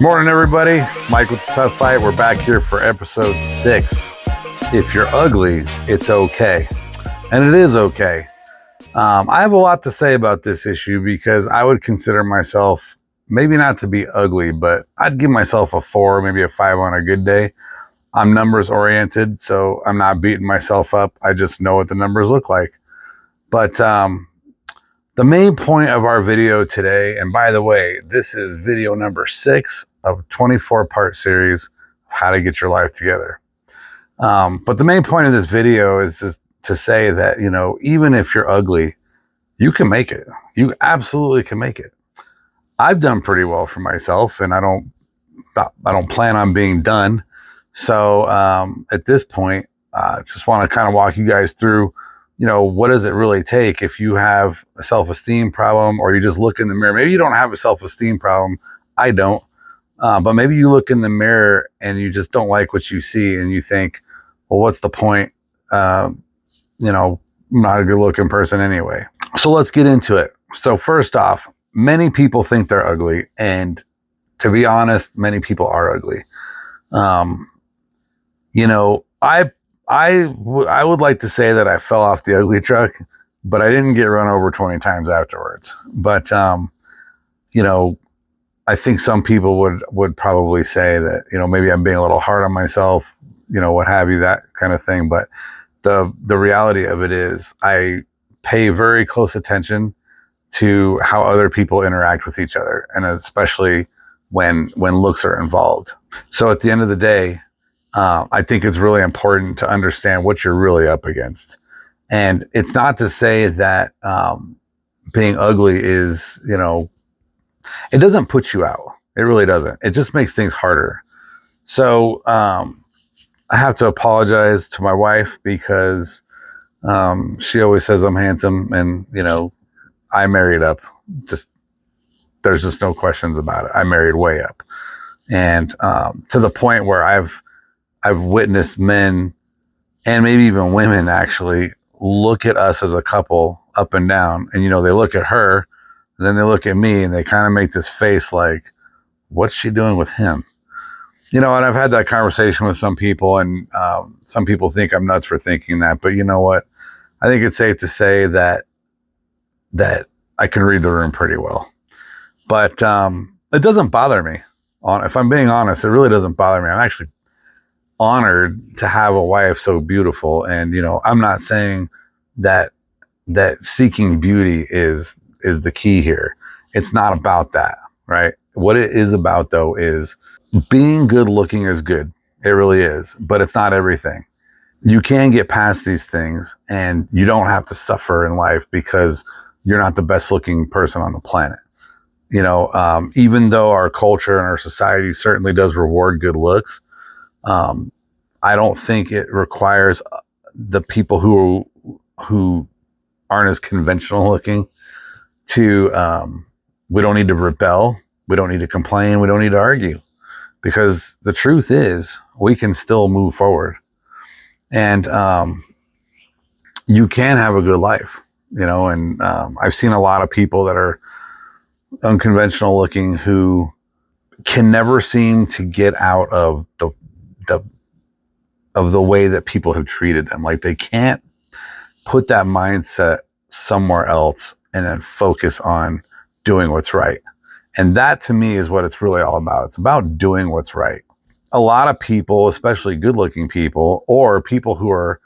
Morning, everybody. Mike with the Tough Fight. We're back here for episode 6. If you're ugly, it's okay. And it is okay. I have a lot to say about this issue because I would consider myself, maybe not to be ugly, but I'd give myself a 4, maybe a 5 on a good day. I'm numbers oriented, so I'm not beating myself up. I just know what the numbers look like. But the main point of our video today, and by the way, this is video number 6 of a 24-part series, how to get your life together. But the main point of this video is just to say that, even if you're ugly, you can make it. You absolutely can make it. I've done pretty well for myself, and I don't plan on being done. So at this point, just want to kind of walk you guys through, what does it really take if you have a self-esteem problem, or you just look in the mirror. Maybe you don't have a self-esteem problem. I don't. But maybe you look in the mirror and you just don't like what you see, and you think, well, what's the point? I'm not a good looking person anyway. So let's get into it. So first off, many people think they're ugly, and to be honest, many people are ugly. I would like to say that I fell off the ugly truck, but I didn't get run over 20 times afterwards. But I think some people would probably say that, maybe I'm being a little hard on myself, what have you, that kind of thing. But the reality of it is I pay very close attention to how other people interact with each other, and especially when looks are involved. So at the end of the day, I think it's really important to understand what you're really up against. And it's not to say that being ugly is, it doesn't put you out. It really doesn't. It just makes things harder. So I have to apologize to my wife because she always says I'm handsome, and I married up. There's just no questions about it. I married way up, and to the point where I've witnessed men and maybe even women actually look at us as a couple up and down, and they look at her, and then they look at me, and they kind of make this face like, what's she doing with him? And I've had that conversation with some people, and some people think I'm nuts for thinking that, but you know what? I think it's safe to say that I can read the room pretty well. But it doesn't bother me. If I'm being honest, it really doesn't bother me. I'm actually honored to have a wife so beautiful, and I'm not saying that seeking beauty is the key here. It's not about that, right? What it is about, though, is being good looking is good. It really is, but it's not everything. You can get past these things, and you don't have to suffer in life because you're not the best looking person on the planet. Even though our culture and our society certainly does reward good looks, I don't think it requires the people who aren't as conventional looking to, we don't need to rebel. We don't need to complain. We don't need to argue, because the truth is we can still move forward, and you can have a good life, and I've seen a lot of people that are unconventional looking who can never seem to get out of the way that people have treated them. Like, they can't put that mindset somewhere else and then focus on doing what's right. And that, to me, is what it's really all about. It's about doing what's right. A lot of people, especially good looking people, or people who are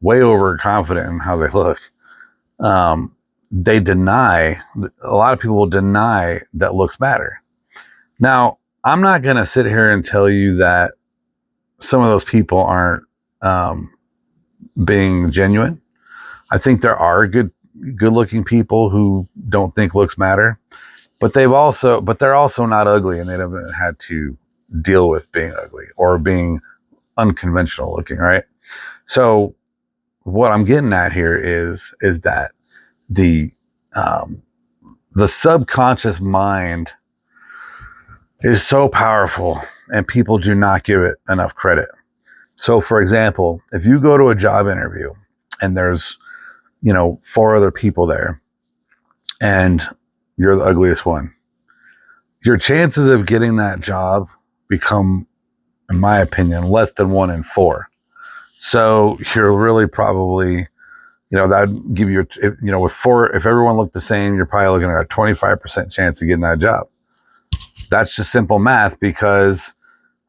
way overconfident in how they look, a lot of people will deny that looks matter. Now, I'm not going to sit here and tell you that some of those people aren't being genuine. I think there are good looking people who don't think looks matter, but they're also not ugly, and they haven't had to deal with being ugly or being unconventional looking, right? So what I'm getting at here is that the subconscious mind is so powerful, and people do not give it enough credit. So, for example, if you go to a job interview and there's 4 other people there, and you're the ugliest one, your chances of getting that job become, in my opinion, less than 1 in 4. So you're really probably, that'd give you, with four, if everyone looked the same, you're probably looking at a 25% chance of getting that job. That's just simple math because,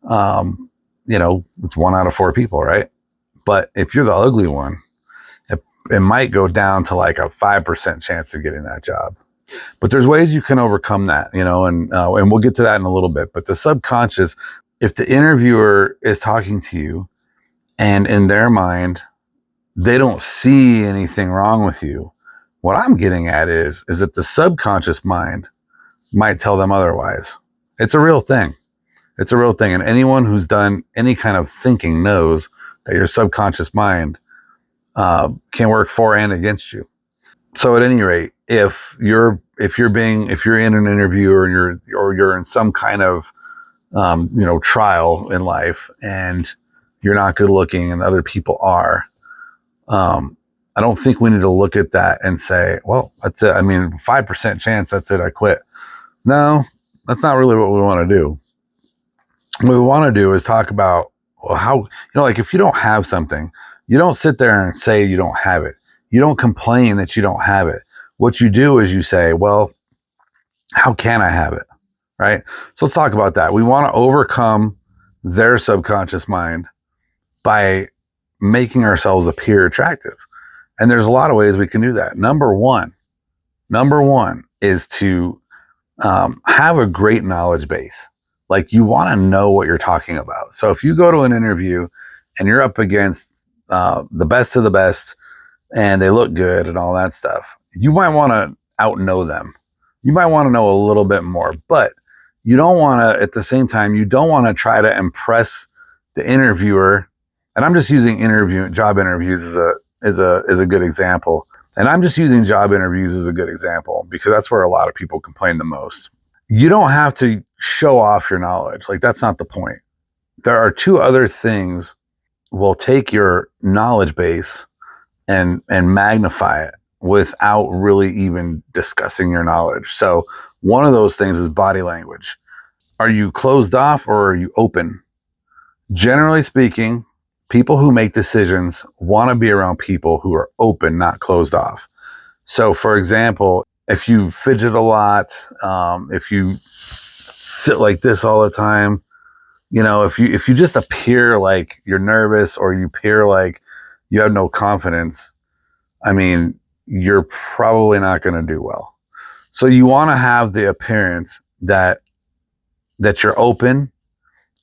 it's 1 out of 4 people, right? But if you're the ugly one, it might go down to like a 5% chance of getting that job. But there's ways you can overcome that, and we'll get to that in a little bit. But the subconscious, if the interviewer is talking to you and in their mind, they don't see anything wrong with you, what I'm getting at is that the subconscious mind might tell them otherwise. It's a real thing. It's a real thing. And anyone who's done any kind of thinking knows that your subconscious mind can work for and against you. So at any rate, if you're in an interview or you're in some kind of trial in life and you're not good looking and other people are, I don't think we need to look at that and say, well, that's it. I mean, 5% chance, that's it, I quit. No, that's not really what we want to do. What we want to do is talk about, well, how, like if you don't have something, you don't sit there and say you don't have it. You don't complain that you don't have it. What you do is you say, well, how can I have it? Right? So let's talk about that. We want to overcome their subconscious mind by making ourselves appear attractive. And there's a lot of ways we can do that. Number one is to have a great knowledge base. Like you want to know what you're talking about. So if you go to an interview and you're up against the best of the best and they look good and all that stuff, you might want to outknow them. You might want to know a little bit more, but you don't want to, at the same time, you don't want to try to impress the interviewer. And I'm just using job interviews as a good example. And I'm just using job interviews as a good example because that's where a lot of people complain the most. You don't have to show off your knowledge. Like that's not the point. There are two other things will take your knowledge base and magnify it without really even discussing your knowledge. So one of those things is body language. Are you closed off or are you open? Generally speaking, people who make decisions want to be around people who are open, not closed off. So for example, if you fidget a lot, if you sit like this all the time, if you just appear like you're nervous or you appear like you have no confidence, I mean, you're probably not going to do well. So you want to have the appearance that you're open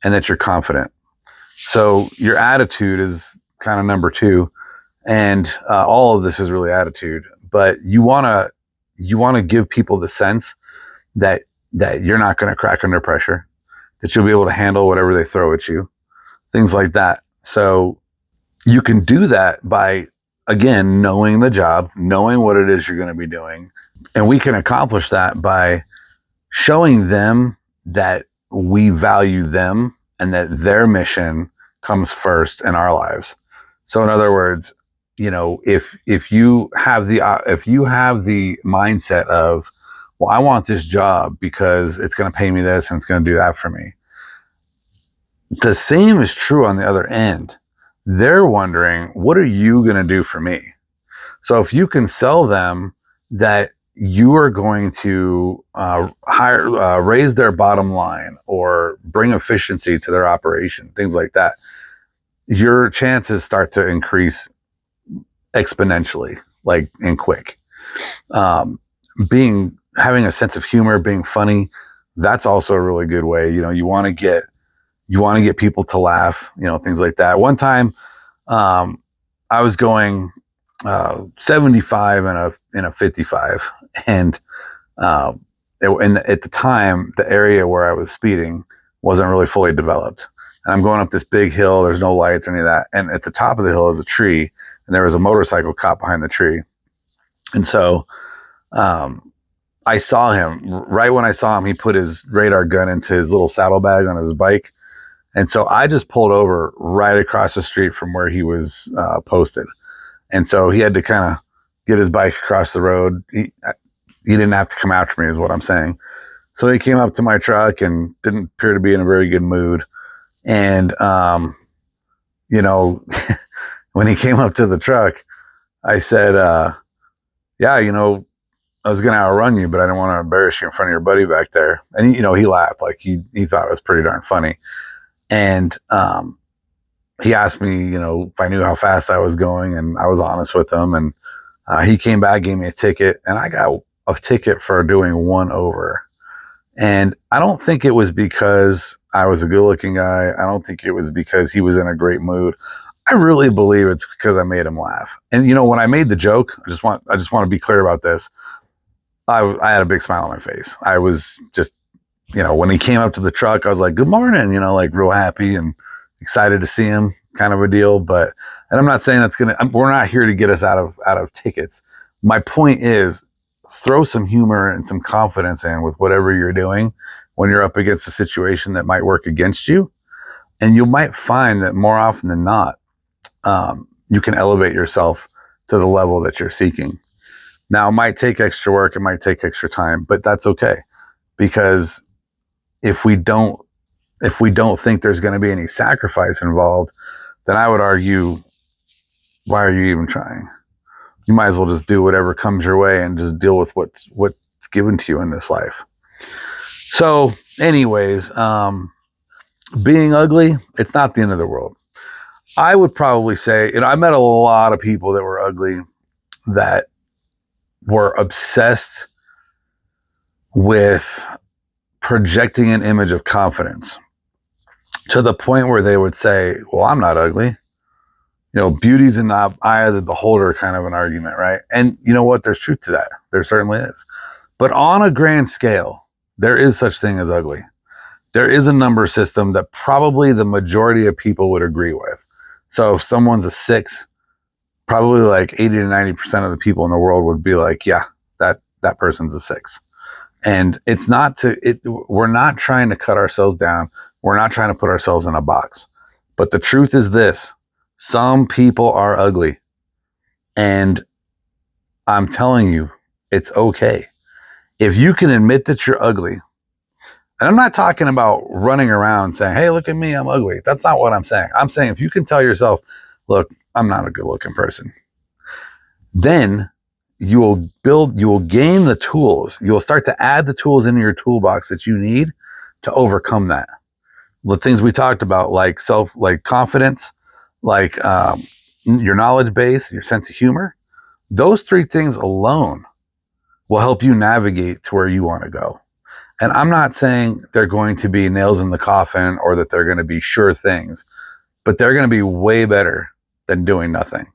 and that you're confident. So your attitude is kind of number two, and all of this is really attitude. But you want to give people the sense that you're not going to crack under pressure, that you'll be able to handle whatever they throw at you, things like that. So you can do that by, again, knowing the job, knowing what it is you're going to be doing. And we can accomplish that by showing them that we value them and that their mission comes first in our lives. So in other words, if you have the mindset of, well, I want this job because it's going to pay me this and it's going to do that for me. The same is true on the other end. They're wondering, what are you going to do for me? So if you can sell them that you are going to raise their bottom line or bring efficiency to their operation, things like that, your chances start to increase exponentially, like and quick. Having a sense of humor, being funny, that's also a really good way. You want to get people to laugh, things like that. One time, I was going 75 in a 55, and at the time, the area where I was speeding wasn't really fully developed. And I'm going up this big hill. There's no lights or any of that. And at the top of the hill is a tree, and there was a motorcycle cop behind the tree. And so I saw him. Right when I saw him, he put his radar gun into his little saddlebag on his bike. And so I just pulled over right across the street from where he was posted. And so he had to kind of get his bike across the road. He didn't have to come after me, is what I'm saying. So he came up to my truck and didn't appear to be in a very good mood. And, you know, when he came up to the truck, I said, yeah, you know, I was going to outrun you, but I didn't want to embarrass you in front of your buddy back there. And, he laughed, like he thought it was pretty darn funny. And, he asked me, if I knew how fast I was going, and I was honest with him. And he came back, gave me a ticket, and I got a ticket for doing one over. And I don't think it was because I was a good looking guy. I don't think it was because he was in a great mood. I really believe it's because I made him laugh. And when I made the joke, I just want to be clear about this. I had a big smile on my face. I was just, when he came up to the truck, I was like, "Good morning," like real happy and excited to see him, kind of a deal. And I'm not saying we're not here to get us out of tickets. My point is, throw some humor and some confidence in with whatever you're doing when you're up against a situation that might work against you. And you might find that more often than not, you can elevate yourself to the level that you're seeking. Now, it might take extra work, it might take extra time, but that's okay, because if we don't think there's going to be any sacrifice involved, then I would argue, why are you even trying? You might as well just do whatever comes your way and just deal with what's given to you in this life. So, anyways, being ugly, it's not the end of the world. I would probably say, I met a lot of people that were ugly, that were obsessed with projecting an image of confidence to the point where they would say, "Well, I'm not ugly. Beauty's in the eye of the beholder," kind of an argument, right? And you know what? There's truth to that. There certainly is. But on a grand scale, there is such thing as ugly. There is a number system that probably the majority of people would agree with. So if someone's a 6, probably like 80 to 90% of the people in the world would be like, yeah, that person's a 6. And we're not trying to cut ourselves down. We're not trying to put ourselves in a box. But the truth is this: some people are ugly. And I'm telling you, it's okay. If you can admit that you're ugly, and I'm not talking about running around saying, "Hey, look at me, I'm ugly." That's not what I'm saying. I'm saying if you can tell yourself, "Look, I'm not a good looking person," then you will gain the tools. You will start to add the tools into your toolbox that you need to overcome that. The things we talked about, like confidence, like your knowledge base, your sense of humor, those 3 things alone will help you navigate to where you want to go. And I'm not saying they're going to be nails in the coffin or that they're going to be sure things, but they're going to be way better than doing nothing.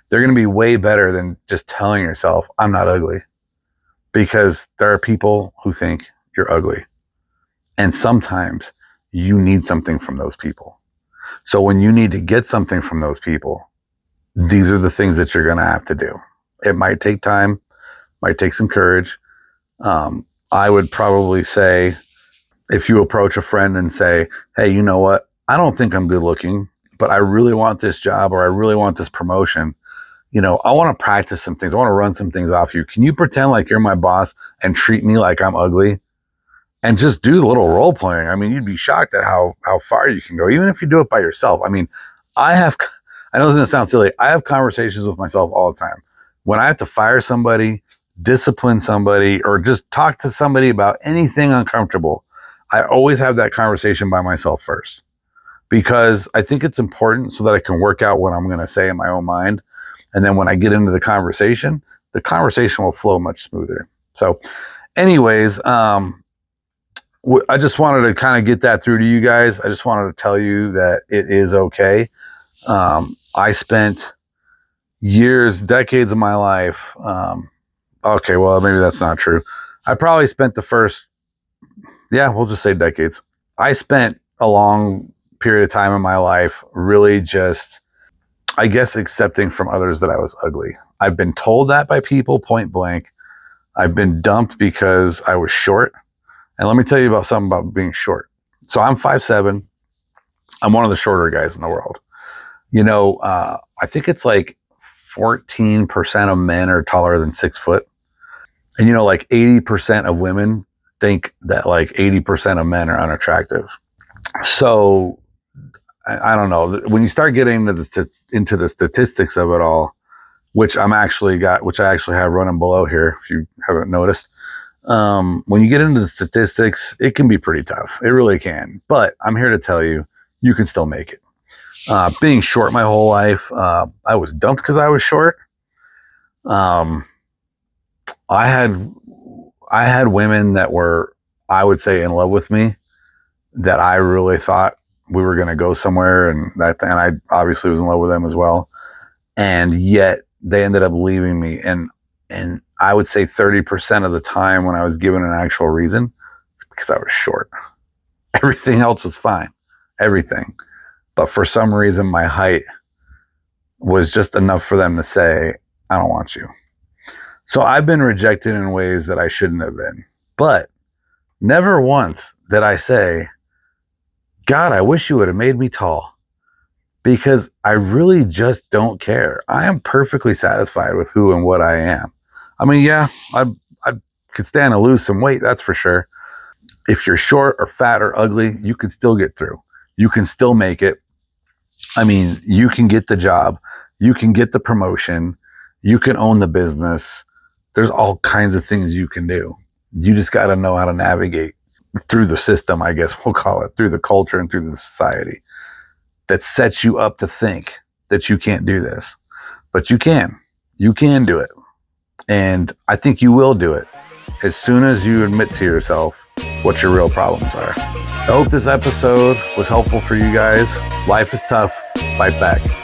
They're going to be way better than just telling yourself, "I'm not ugly," because there are people who think you're ugly. And sometimes you need something from those people. So when you need to get something from those people, these are the things that you're going to have to do. It might take time, might take some courage. I would probably say, if you approach a friend and say, "Hey, you know what? I don't think I'm good looking, but I really want this job, or I really want this promotion. I want to practice some things. I want to run some things off you. Can you pretend like you're my boss and treat me like I'm ugly?" And just do a little role playing. I mean, you'd be shocked at how far you can go, even if you do it by yourself. I mean, I know it's going to sound silly. I have conversations with myself all the time. When I have to fire somebody, discipline somebody, or just talk to somebody about anything uncomfortable, I always have that conversation by myself first, because I think it's important so that I can work out what I'm going to say in my own mind. And then when I get into the conversation will flow much smoother. So anyways, I just wanted to kind of get that through to you guys. I just wanted to tell you that it is okay. I spent decades of my life. Okay, well, maybe that's not true. I probably spent we'll just say decades. I spent a long period of time in my life really just, I guess, accepting from others that I was ugly. I've been told that by people point blank. I've been dumped because I was short. And let me tell you about something about being short. So I'm 5'7". I'm one of the shorter guys in the world. I think it's like 14% of men are taller than 6 foot. And like 80% of women think that like 80% of men are unattractive. So I don't know. When you start getting into the statistics of it all, which I actually have running below here, if you haven't noticed. When you get into the statistics, it can be pretty tough. It really can. But I'm here to tell you, you can still make it. Being short my whole life, I was dumped because I was short. Um, I had I had women that were, I would say, in love with me, that I really thought we were going to go somewhere, and I obviously was in love with them as well. And yet they ended up leaving me, and I would say 30% of the time when I was given an actual reason, it's because I was short. Everything else was fine, everything, but for some reason my height was just enough for them to say, I don't want you. So I've been rejected in ways that I shouldn't have been, but never once did I say, God, I wish you would have made me tall, because I really just don't care. I am perfectly satisfied with who and what I am. I mean, yeah, I could stand to lose some weight, that's for sure. If you're short or fat or ugly, you can still get through. You can still make it. I mean, you can get the job. You can get the promotion. You can own the business. There's all kinds of things you can do. You just got to know how to navigate through the system, I guess we'll call it, through the culture and through the society that sets you up to think that you can't do this. But you can. You can do it. And I think you will do it as soon as you admit to yourself what your real problems are. I hope this episode was helpful for you guys. Life is tough. Fight back.